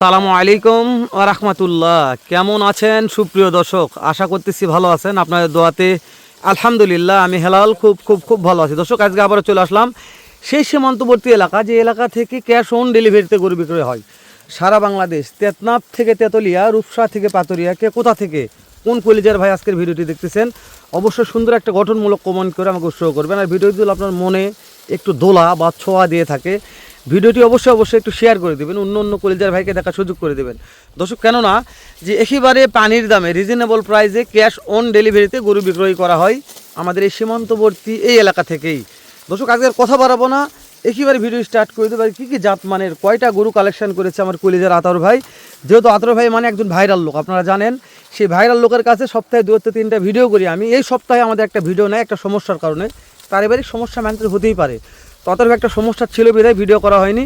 আসসালামু আলাইকুম ওয়া রাহমাতুল্লাহ। কেমন আছেন সুপ্রিয় দর্শক? আশা করতেছি ভালো আছেন, আপনাদের দোয়াতে আলহামদুলিল্লাহ আমি হেলাল খুব ভালো আছি। দর্শক, আজকে আবারও চলে আসলাম সেই সীমান্তবর্তী এলাকা, যে এলাকা থেকে ক্যাশ অন ডেলিভারিতে গরু বিক্রয় হয় সারা বাংলাদেশ। তেতনাফ থেকে তেতুলিয়া, রূপসা থেকে পাতুরিয়া, কে কোথা থেকে কোন কলিজার ভাই আজকের ভিডিওটি দেখতেছেন, অবশ্যই সুন্দর একটা গঠনমূলক কমেন্ট করে আমাকে উৎসাহ করবেন। আর ভিডিওগুলো আপনার মনে একটু দোলা বা ছোঁয়া দিয়ে থাকে, ভিডিওটি অবশ্যই একটু শেয়ার করে দেবেন, অন্য কলিজার ভাইকে দেখার সুযোগ করে দেবেন দর্শক। কেননা যে একেবারে পানির দামে রিজনেবল প্রাইসে ক্যাশ অন ডেলিভারিতে গরু বিক্রয় করা হয় আমাদের এই সীমান্তবর্তী এই এলাকা থেকেই। দর্শক, আজকের কথা বাড়াবো না, একেবারে ভিডিও স্টার্ট করে দেবো। কী জাত মানের কয়টা গরু কালেকশন করেছে আমার কলিজার আতর ভাই। যেহেতু আতর ভাই মানে একজন ভাইরাল লোক, আপনারা জানেন, সেই ভাইরাল লোকের কাছে সপ্তাহে 2-3টা ভিডিও করি আমি। এই সপ্তাহে আমাদের একটা ভিডিও নেয় একটা সমস্যার কারণে, পারিবারিক সমস্যা ম্যান্টাল হতেই পারে, ততর একটা সমস্যা ছিল বিধায় ভিডিও করা হয়নি।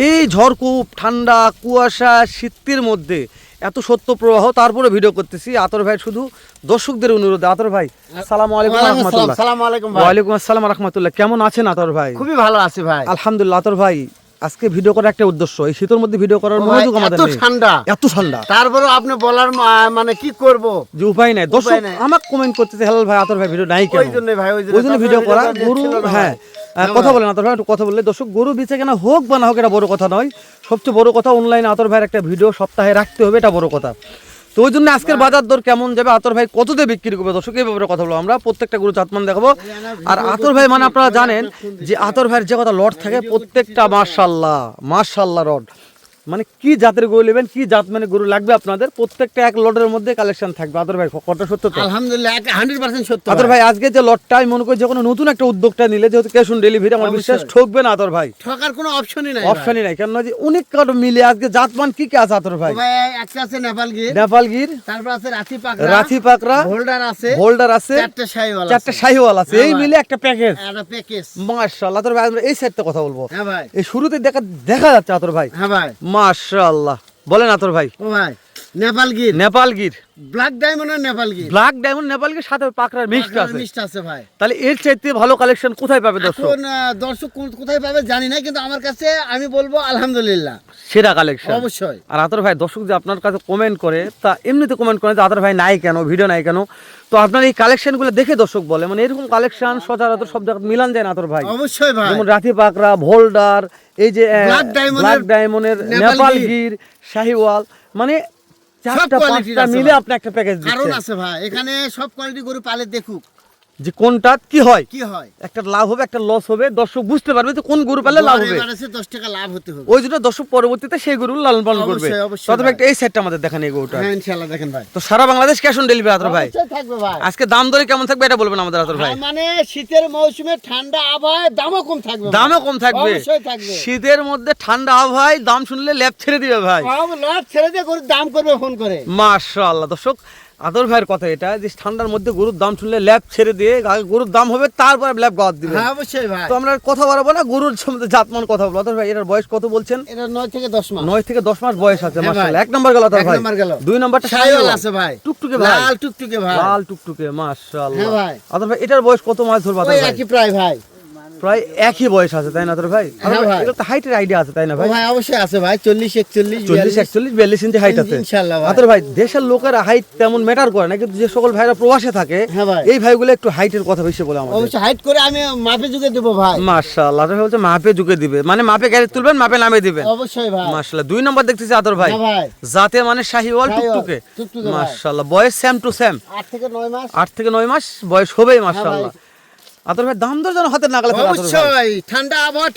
এই ঝড়কূপ, ঠান্ডা, কুয়াশা, শীতের মধ্যে এত সত্য প্রবাহ, তারপরে ভিডিও করতেছি আতর ভাই শুধু দর্শকদের অনুরোধে। আতর ভাই আসসালামু আলাইকুম রাহমাতুল্লাহ। আসসালামু আলাইকুম ভাই। ওয়ালাইকুম আসসালাম রাহমাতুল্লাহ। কেমন আছেন আতর ভাই? খুবই ভালো আছি ভাই, আলহামদুলিল্লাহ। আতর ভাই, আজকে ভিডিও করার একটা উদ্দেশ্য, এই শীতের মধ্যে ভিডিও করার মনোযোগ আমাদের নেই, এত ঠান্ডা, তারপরে আপনি বলার মানে কি করব যে উপায় নাই। দর্শক আমাকে কমেন্ট করতেছে, হেলাল ভাই আতর ভাই ভিডিও নাই কেন? ওই জন্য ভাই, ওই জন্য ভিডিও করা। গরু, হ্যাঁ কথা বলেন আতর ভাই, একটু কথা বললে। দর্শক, গরু বেচে কেনা হোক বা না হোক এটা বড় কথা নয়, সবচেয়ে বড় কথা অনলাইনে আতর ভাইয়ের একটা ভিডিও সপ্তাহে রাখতে হবে, এটা বড় কথা। তো ওই জন্য আজকের বাজার দর কেমন যাবে, আতর ভাই কত দিয়ে বিক্রি করবে, দর্শক এই ব্যাপারে কথা বলবো। আমরা প্রত্যেকটা গরু জাতমান দেখাবো। আর আতর ভাই মানে আপনারা জানেন যে আতর ভাইয়ের যে কথা লট থাকে প্রত্যেকটা মাশাআল্লাহ রড, মানে কি জাতের গরু নেবেন, কি জাত মানে গরু লাগবে আপনাদের, প্রত্যেকটা এক লটের মধ্যে কালেকশন থাকবে। আতর ভাই কথা সত্য তো? আলহামদুলিল্লাহ 100% সত্য। আতর ভাই, আজকে যে লটটা আমি মনে করি যে কোনো নতুন একটা উদ্যোগটা নিলে, যেহেতু ক্যাশ অন ডেলিভারি, আমার বিশ্বাস ঠকবে না আতর ভাই, ঠকার কোনো অপশনই নাই কেন যে অনেক কারো মিলে আজকে জাতমান কি কি আছে আতর ভাই? একটা আছে নেপালগির, তারপর আছে রাথি পাকড়া, হোল্ডার আছে, চারটা শাহিওয়াল আছে, এই মিলে একটা প্যাকেজ মাশাআল্লাহ। আতর ভাই আমরা এই সাইডটা কথা বলবো। হ্যাঁ ভাই, এই শুরুতে দেখা যাচ্ছে আতর ভাই। হ্যাঁ ভাই, মাশাআল্লাহ। বলেন আতর ভাই। ও ভাই, নেপালগির ব্ল্যাক ডায়মন্ড নেপালগির সাথে পাকড়ার মিক্সড আছে ভাই। তাহলে এর চাইতে ভালো কালেকশন কোথায় পাবে দর্শক? দর্শক কোথায় পাবে জানি না, কিন্তু আমার কাছে আমি বলবো আলহামদুলিল্লাহ সেরা কালেকশন অবশ্যই। আর আতর ভাই, দর্শক যে আপনার কাছে কমেন্ট করে, তা এমনিতে কমেন্ট করে যে আতর ভাই নাই কেন, ভিডিও নাই কেন, তো আপনার এই কালেকশনগুলো দেখে দর্শক বলে মানে এরকম কালেকশন সচরাচর সব জায়গায় মিলান যায় না আতর ভাই? অবশ্যই ভাই, যেমন রাথি পাকড়া, ভোল্ডার, এই যে ব্ল্যাক ডায়মন্ডের, নেপালগির, শাহিওয়াল, মানে চারটা পাঁচটা মিলে আপনি একটা প্যাকেজ দিচ্ছেন। কারণ আছে ভাই, এখানে সব কোয়ালিটি গরু পালে দেখুক যে কোনটা কি হয়, একটা লাভ হবে একটা লস হবে, দর্শক বুঝতে পারবে যে কোন গরু পালে লাভ হবে। 10 টাকা লাভ হতে হবে, ওই জন্য দর্শক পরবর্তীতে সেই গরু লালন পালন করবে। তবে একটা এই সেটটা আমাদের দেখেন, এই গরুটা হ্যাঁ ইনশাআল্লাহ দেখেন ভাই। তো সারা বাংলাদেশ ক্যাশ অন ডেলিভারি আতর ভাই থাকবে ভাই। আজকে দাম দরে কেমন থাকবে এটা বলবেন আমাদের আতর ভাই? মানে শীতের মৌসুমে ঠান্ডা আবহাওয়ায় দামও কম থাকবে, অবশ্যই থাকবে। শীতের মধ্যে ঠান্ডা আবহাওয়ায় দাম শুনলে ল্যাব ছেড়ে দিবে ভাই, ল্যাব ছেড়ে দিয়ে গরুর দাম করবে ফোন করে। মাশাআল্লাহ। দর্শক, আতর ভাইয়ের কথা এটা যে ঠান্ডার মধ্যে গরুর দাম শুনলে ল্যাব ছেড়ে দিয়ে গরুর দাম হবে, তারপরে ল্যাব গাওয়াত দিবে। হ্যাঁ অবশ্যই ভাই। তো আমরা কথা বাড়াবো না, গরুর সম্বন্ধে জাতমান কথা বলবো। আতর ভাই, এটার বয়স কত বলছেন? এটা 9 থেকে 10 মাস। 9 থেকে 10 মাস বয়স আছে, মাশাআল্লাহ। এক নাম্বার গেল আতর ভাই, 2 নাম্বারটা শাহিওয়াল আছে ভাই, টুকটুকে ভাই, লাল টুকটুকে মাশাআল্লাহ। হ্যাঁ ভাই। আতর ভাই, এটার বয়স কত মাস ধরবা আতর ভাই? একই প্রায় ভাই, প্রায় একই বয়স আছে তাই না আতর ভাই? এটা তো হাইটের আইডিয়া আছে তাই না ভাই? ভাই অবশ্যই আছে ভাই, 40 41 42 ইঞ্চি হাইট আছে ইনশাআল্লাহ ভাই। আতর ভাই, দেশের লোকেরা হাইট তেমন ম্যাটার করে না, কিন্তু যে সকল ভাইরা প্রবাসে থাকে এই ভাইগুলো একটু হাইটের কথা বেশি বলে আমাদের। অবশ্যই হাইট করে আমি মাপে যুগে দেব ভাই। মাশাআল্লাহ। আতর ভাই বলছে মাপে যুগে দিবে, মানে মাপে গাড়ি তুলবেন, মাপে নামে দিবেন। অবশ্যই ভাই, মাশাআল্লাহ। 2 নম্বর দেখতেছি আতর ভাই, জাতে মানে শাহিওয়াল টুকটুকে, মাশাআল্লাহ। বয়স সেম টু সেম, 8 থেকে 9 মাস বয়স হবেই মাশাআল্লাহ। আতর ভাই, দাম দর যেন হাতে নাগালে থাকে। অবশ্যই ঠান্ডা আবহাওয়া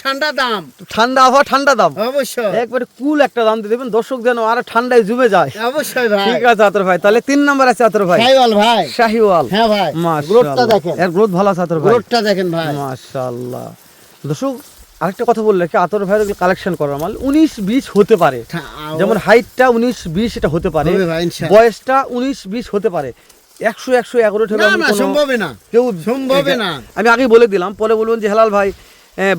ঠান্ডা দাম অবশ্যই একবারে কুল একটা দাম দিয়ে দেবেন, দর্শক যেন আর ঠান্ডায় জুবে যায়। অবশ্যই ভাই, ঠিক আছে আতর ভাই। তাহলে 3 নাম্বার আছে আতর ভাই, শাহিওয়াল। হ্যাঁ ভাই, গ্রোথটা দেখেন, এর গ্রোথ ভালো আছে আতর ভাই, গ্রোথটা দেখেন ভাই, মাশাআল্লাহ। দর্শক আরেকটা কথা বললে কি, আতর ভাইয়ের কালেকশন করার মাল 19-20 হতে পারে, যেমন হাইটটা 19-20 এটা হতে পারে, বয়সটা 19-20 হতে পারে, 100-111 হবে সম্ভব না। আমি আগেই বলে দিলাম, পরে বলবেন যে হেলাল ভাই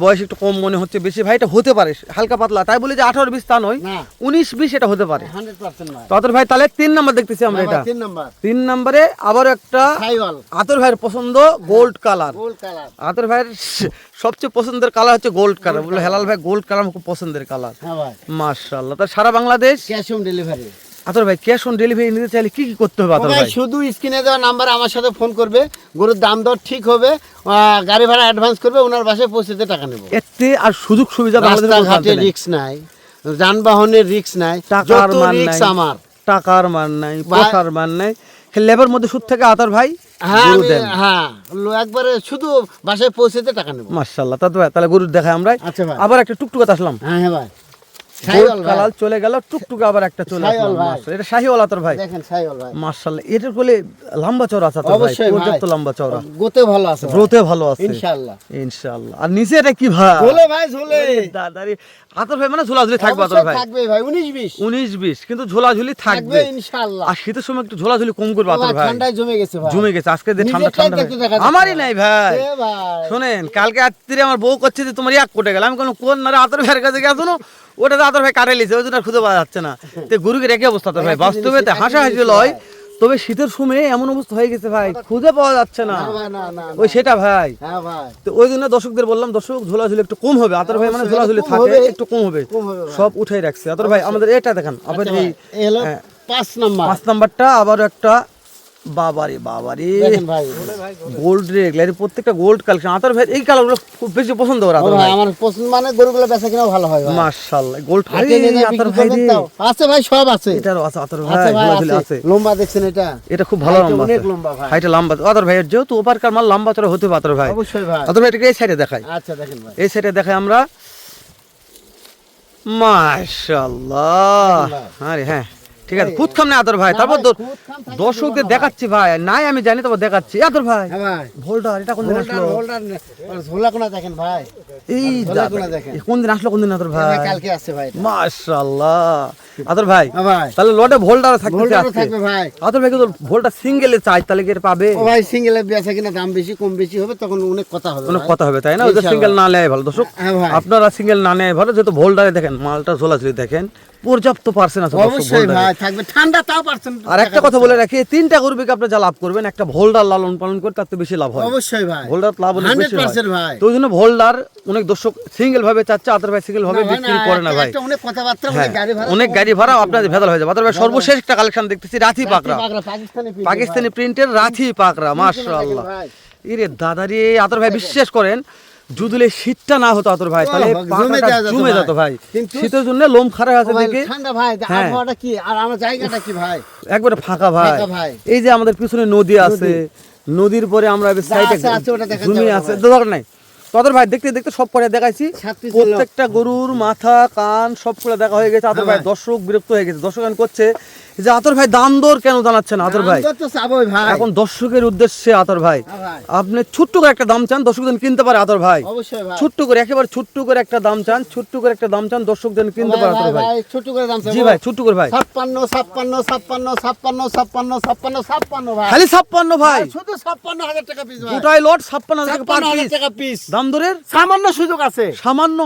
বয়স একটু কম মনে হচ্ছে বেশি ভাই, এটা হতে পারে হালকা পাতলা, তাই বলে যে 18-20 তা নয়, 19-20 এটা হতে পারে 100% ভাই। তো আতর ভাই তাহলে 3 নাম্বার দেখতেছি আমরা এটা। 3 নম্বরে আবার একটা আতর ভাইয়ের পছন্দ গোল্ড কালার। আতর ভাইয়ের সবচেয়ে পছন্দের কালার হচ্ছে গোল্ড কালার, বলে হেলাল ভাই গোল্ড কালার খুব পছন্দের কালার। হ্যাঁ ভাই, মাশাআল্লাহ। তা সারা বাংলাদেশ ক্যাশ অন ডেলিভারি। আতর ভাই ক্যাশ অন ডেলিভারি নিতে চাইলে কি কি করতে হবে আতর ভাই? শুধু স্ক্রিনে দেওয়া নাম্বারে আমার সাথে ফোন করবে, গরুর দাম দর ঠিক হবে, গাড়ি ভাড়া অ্যাডভান্স করবে, ওনার বাসায় পৌঁছতে টাকা নেব। এতে আর সুযোগ সুবিধা রাস্তাঘাটে রিস্ক নাই, যানবাহনের রিস্ক নাই, টাকার যত মান রিস্ক নাই, আমার। টাকার মান নাই, পয়সার মান নাই, লেবার মধ্যে সুদ থেকে আতর ভাই হ্যাঁ গরু দেন। হ্যাঁ, একবারে শুধু বাসায় পৌঁছতে টাকা নেব। মাশাআল্লাহ। তাহলে গরু দেখাই আমরা। আচ্ছা ভাই, আবার একটা টুকটুকাতে আসলাম। হ্যাঁ ভাই, গোল্ড কালার চলে গেল, টুকটুকা আবার একটা চলে আসলো। মাশাআল্লাহ, এটা শাহিওয়াল আতর ভাই। দেখেন শাহিওয়াল ভাই, মাশাআল্লাহ। এটার কোলে লম্বা চওড়া আছে আতর ভাই, অবশ্যই ভাই, পর্যাপ্ত লম্বা চওড়া, গোতে ভালো আছে, গ্রোথে ভালো আছে ইনশাআল্লাহ ইনশাআল্লাহ। আর নিচে এটা কি ভাই? ঝোলে ভাই, ঝোলে দাদারি আতর ভাই মানে ঝোলাঝুলি থাকবে আতর ভাই, থাকবে ভাই 19-20 19-20 কিন্তু ঝোলাঝুলি থাকবে ইনশাআল্লাহ। আর শীতের সময় একটু ঝোলাঝুলি কম করবে আতর ভাই, ঠান্ডায় জমে গেছে ভাই, জমে গেছে আজকে যে ঠান্ডা ঠান্ডা আমারই নাই ভাই। শোনেন কালকে রাত্রে আমার বউ করছে যে তোমার এক কোটে গেল, আমি কোন না আতর ভাইয়ের কাছে গেছো না, ওটা তো আতর ভাই কাটে লিছে, ওই জন্য খুঁজে পাওয়া যাচ্ছে না। তো গরুকে রেখে অবস্থা আতর ভাই, বাস্তবে হাসাহাসি লয়, তবে শীতের সময় এমন অবস্থা হয়ে গেছে ভাই খুঁজে পাওয়া যাচ্ছে না ওই সেটা ভাই। তো ওই জন্য দর্শকদের বললাম দর্শক ঝোলাঝুলি একটু কম হবে, আতর ভাই মানে ঝোলাঝুলি থাকে একটু কম হবে, সব উঠাই রাখছে আতর ভাই। আমাদের এটা দেখেন আপনার এই 5 নাম্বারটা আবার একটা বাবারে গোল্ড রে, প্রত্যেকটা গোল্ড কালেকশন আতর ভাই। এই কালারগুলো খুব বেশি পছন্দ করে আতর ভাই, আমার পছন্দ, মানে গরুগুলো বেচা কিনা ভালো হয় ভাই। মাশাআল্লাহ গোল্ড আতর ভাই আছে ভাই, সব আছে, এটারও আছে আতর ভাই, ঝোলাঝুলি আছে। লম্বা দেখছেন এটা, এটা খুব ভালো লম্বা, অনেক লম্বা ভাই, হাইটা লম্বা আতর ভাই। যেহেতু ওপারকার মাল লম্বা চড়া হতে হবে আতর ভাই, অবশ্যই ভাই। আতর ভাই এটাকে এই সাইডে দেখাই। আচ্ছা দেখেন ভাই, এই সাইডে দেখাই আমরা। মাশাআল্লাহ। আরে হ্যাঁ ঠিক আছে, খুদ খাম না আতর ভাই। তারপর দর্শকদের দেখাচ্ছি ভাই, নাই আমি জানি তবে দেখাচ্ছি আতর ভাই। ভোল্ডার এটা কোন দিন আসলো? ঝোলা কোনা দেখেন ভাই, এই কোন দিন আসলো, কোন দিন আতর ভাই? কালকে আসছে ভাই। মাশাআল্লাহ আতর ভাই, তাহলে লটে ভোল্ডার থাকবে ভাই। আতর ভাই কিন্তু ভোল্ডার সিঙ্গেলে চাই, তাহলে কি পাবে? ও ভাই সিঙ্গেলে বেচা কিনা দাম বেশি কম বেশি হবে, তখন অনেক কথা হবে, অনেক কথা হবে, তাই না? ওই সিঙ্গেল না নেয় ভালো দর্শক, আপনারা সিঙ্গেল না নেয় ভালো, যেহেতু ভোল্ডারে দেখেন মালটা ঝোলাঝুলি দেখেন পর্যাপ্ত পার্সেন্ট আছে অবশ্যই ভাই, থাকবে ঠান্ডা তাও পার্সেন্ট। আর একটা কথা বলে রাখি, 3টা গরু বিকে আপনি যা লাভ করবেন, একটা ভোল্ডার লালন পালন করতে তার তো বেশি লাভ হয়। অবশ্যই ভাই, ভোল্ডার লাভ অনেক বেশি হয় 100% ভাই। তো ওই জন্য ভোল্ডার অনেক দর্শক সিঙ্গেল ভাবে চাচ্ছে, আতর ভাই সিঙ্গেল ভাবে বিক্রি করে না ভাই, অনেক কথাবার্তা, অনেক গাড়ি ভাড়া আপনাদের ভেজাল হয়ে যাবে। আতর ভাই সর্বশেষ একটা কালেকশন দেখতেছি রাথি পাকড়া, পাকিস্তানি প্রিন্টের রাথি পাকড়া। মাশাআল্লাহ ইরে দাদারি আতর ভাই, বিশ্বাস করেন যদি শীতটা না হতো আতর ভাই তাহলে জমে যেত ভাই, শীতের জন্য লোম খারাপ আছে দেখে। ঠান্ডা ভাই, আবহাওয়াটা কি আর আমার জায়গাটা কি ভাই, একবারে ফাঁকা ভাই। এই যে আমাদের পিছনে নদী আছে, নদীর পরে আমরা সাইডে জমি আছে, দরকার নাই আতর ভাই। দেখতে দেখতে সব করে দেখাইছি, প্রত্যেকটা গরুর মাথা কান সব করে দেখা হয়ে গেছে আতর ভাই। দর্শক বিরক্ত হয়ে গেছে, দর্শক করছে যে আতর ভাই দাম দর কেন জানাচ্ছেন আতর ভাই? এখন দর্শকের উদ্দেশ্যে আতর ভাই, আপনি ছোট্ট করে একটা দাম চান, দর্শকজন কিনতে পারে আতর ভাই। ছোট্ট করে একেবারে ছোট্ট করে একটা দাম চান, ছোট্ট করে একটা দাম চান, দর্শকজন কিনতে পারে আতর ভাই। ছোট্ট করে দাম চান জি ভাই, ছোট্ট করে ভাই। 56 ভাই, খালি 56 ভাই, শুধু 56,000 টাকা পিস ভাই, গোটাই লট 56,000 টাকা পার পিস। দাম দরের সামান্য সুযোগ আছে, সামান্য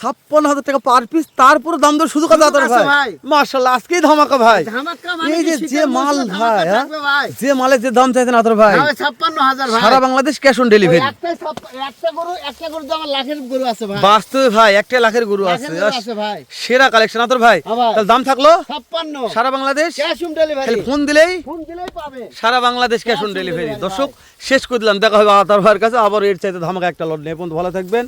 56,000 টাকা পার পিস, তারপরে দাম দর সুযোগ আছে আতর ভাই। মাশাআল্লাহ আজকেই ধামাকা ভাই। এই যে মাল ভাই, যে মালের যে দাম চাইছেন আতর ভাই 56,000 ভাই, সারা বাংলাদেশ ক্যাশ অন ডেলিভারি। একটা গরু তো আমার লাখের গরু আছে ভাই, বাস্তবে ভাই একটা লাখের গরু আছে ভাই, সেরা কালেকশন আতর ভাই। তাহলে দাম থাকলো 56, সারা Bangladesh cash on delivery, phone দিলেই পাবে সারা বাংলাদেশ ক্যাশ অন ডেলিভারি। দর্শক শেষ করে দিলাম, দেখা হবে আতর ভাইয়ের কাছে আবার এর চাইতে ধামাকা একটা লট নিয়ে। ভালো থাকবেন,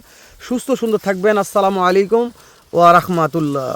সুস্থ সুন্দর থাকবেন। আসসালামু আলাইকুম ওয়া রাহমাতুল্লাহ।